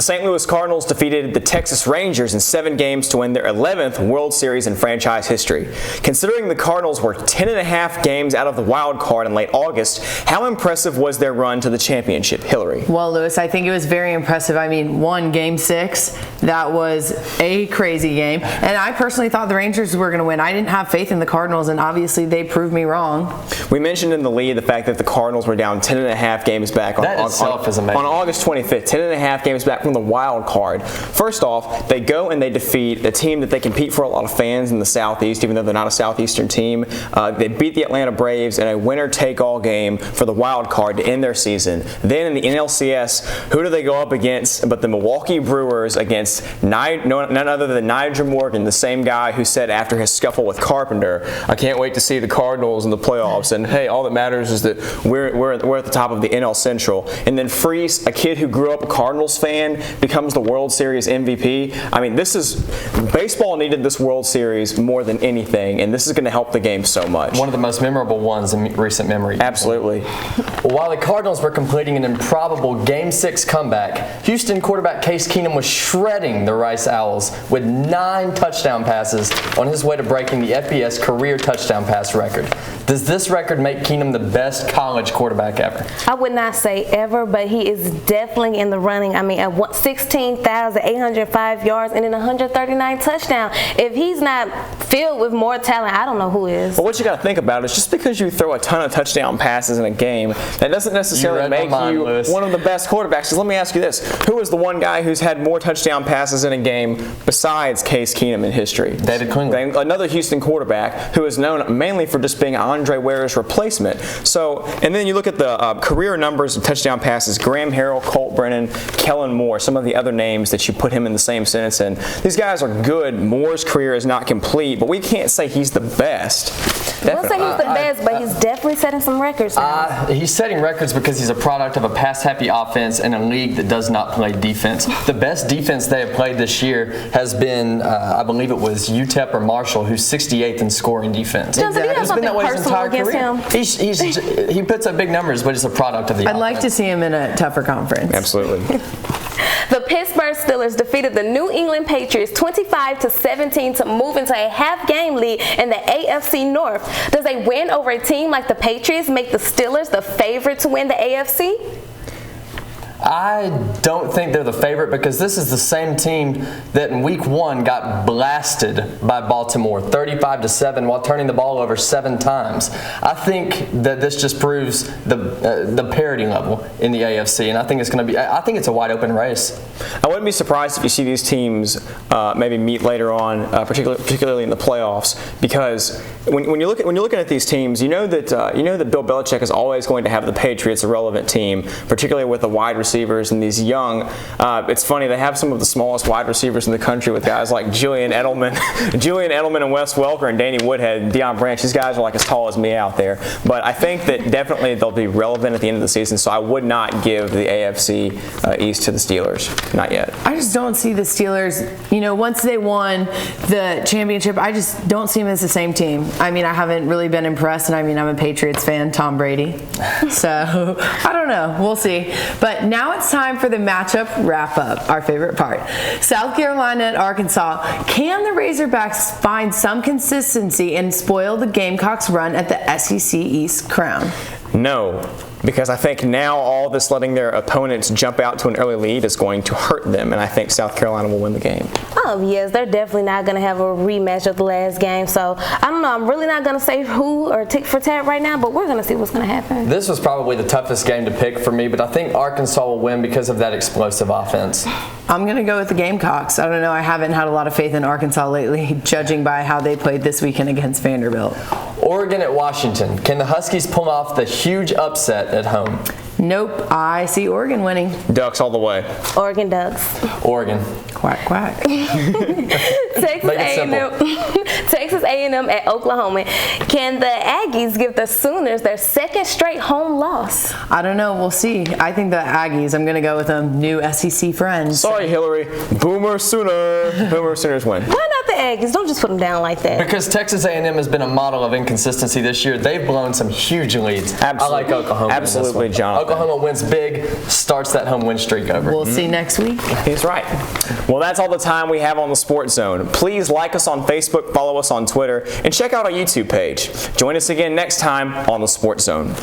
The St. Louis Cardinals defeated the Texas Rangers in 7 games to win their 11th World Series in franchise history. Considering the Cardinals were 10.5 games out of the wild card in late August, how impressive was their run to the championship, Hillary? Well, Lewis, I think it was very impressive. I mean, Game 6, that was a crazy game. And I personally thought the Rangers were going to win. I didn't have faith in the Cardinals, and obviously they proved me wrong. We mentioned in the lead the fact that the Cardinals were down 10.5 games back on August 25th. 10.5 games back from the wild card. First off, they go and they defeat a team that they compete for a lot of fans in the Southeast, even though they're not a Southeastern team. They beat the Atlanta Braves in a winner-take-all game for the wild card to end their season. Then in the NLCS, who do they go up against but the Milwaukee Brewers against none other than Nigel Morgan, the same guy who said after his scuffle with Carpenter, "I can't wait to see the Cardinals in the playoffs, and hey, all that matters is that we're at the top of the NL Central." And then Freese, a kid who grew up a Cardinals fan, becomes the World Series MVP. I mean, baseball needed this World Series more than anything, and this is going to help the game so much. One of the most memorable ones in recent memory. Absolutely. While the Cardinals were completing an improbable Game 6 comeback, Houston quarterback Case Keenum was shredding the Rice Owls with 9 touchdown passes on his way to breaking the FBS career touchdown pass record. Does this record make Keenum the best college quarterback ever? I would not say ever, but he is definitely in the running. I mean, at 16,805 yards and then 139 touchdowns. If he's not filled with more talent, I don't know who is. Well, what you got to think about is just because you throw a ton of touchdown passes in a game, that doesn't necessarily make you one of the best quarterbacks. So let me ask you this. Who is the one guy who's had more touchdown passes in a game besides Case Keenum in history? David Klingler. Another Houston quarterback who is known mainly for just being Andre Ware's replacement. So, and then you look at the career numbers of touchdown passes, Graham Harrell, Colt Brennan, Kellen Moore, some of the other names that you put him in the same sentence in. These guys are good. Moore's career is not complete, but we can't say he's the best. We'll say he's the best, but he's definitely setting some records now. He's setting records because he's a product of a pass-happy offense in a league that does not play defense. The best defense they have played this year has been, I believe it was UTEP or Marshall, who's 68th in scoring defense. Johnson, It's been that way his entire against career. him? He puts up big numbers, but it's a product of the offense. I'd like to see him in a tougher conference. Absolutely. The Pittsburgh Steelers defeated the New England Patriots 25-17 to move into a half-game lead in the AFC North. Does a win over a team like the Patriots make the Steelers the favorite to win the AFC? I don't think they're the favorite because this is the same team that in week 1 got blasted by Baltimore 35-7 while turning the ball over 7 times. I think that this just proves the parity level in the AFC, and I think it's a wide open race. I wouldn't be surprised if you see these teams maybe meet later on, particularly in the playoffs, because when you're looking at these teams, you know that Bill Belichick is always going to have the Patriots a relevant team, particularly with the wide receivers and these young. It's funny, they have some of the smallest wide receivers in the country with guys like Julian Edelman and Wes Welker and Danny Woodhead and Deion Branch. These guys are like as tall as me out there. But I think that definitely they'll be relevant at the end of the season. So I would not give the AFC East to the Steelers. Not yet. I just don't see the Steelers, once they won the championship, I just don't see them as the same team. I mean, I haven't really been impressed, and I'm a Patriots fan, Tom Brady. So, I don't know. We'll see. But now it's time for the matchup wrap-up, our favorite part. South Carolina and Arkansas. Can the Razorbacks find some consistency and spoil the Gamecocks' run at the SEC East crown? No. Because I think now all this letting their opponents jump out to an early lead is going to hurt them, and I think South Carolina will win the game. Oh, yes, they're definitely not going to have a rematch of the last game. So, I don't know. I'm really not going to say who or tick for tat right now, but we're going to see what's going to happen. This was probably the toughest game to pick for me, but I think Arkansas will win because of that explosive offense. I'm going to go with the Gamecocks. I don't know. I haven't had a lot of faith in Arkansas lately, judging by how they played this weekend against Vanderbilt. Oregon at Washington. Can the Huskies pull off the huge upset at home? Nope. I see Oregon winning. Ducks all the way. Oregon Ducks. Oregon. Quack, quack. Texas A&M at Oklahoma. Can the Aggies give the Sooners their second straight home loss? I don't know. We'll see. I think the Aggies, I'm going to go with new SEC friends. Sorry, Hillary. Boomer Sooner. Boomer Sooners win. Why not the Aggies. Don't just put them down like that. Because Texas A&M has been a model of inconsistency this year. They've blown some huge leads. Absolutely. I like Oklahoma. Absolutely, Jonathan. Oklahoma wins big, starts that home win streak over. We'll see next week. He's right. Well, that's all the time we have on the Sports Zone. Please like us on Facebook, follow us on Twitter, and check out our YouTube page. Join us again next time on the Sports Zone.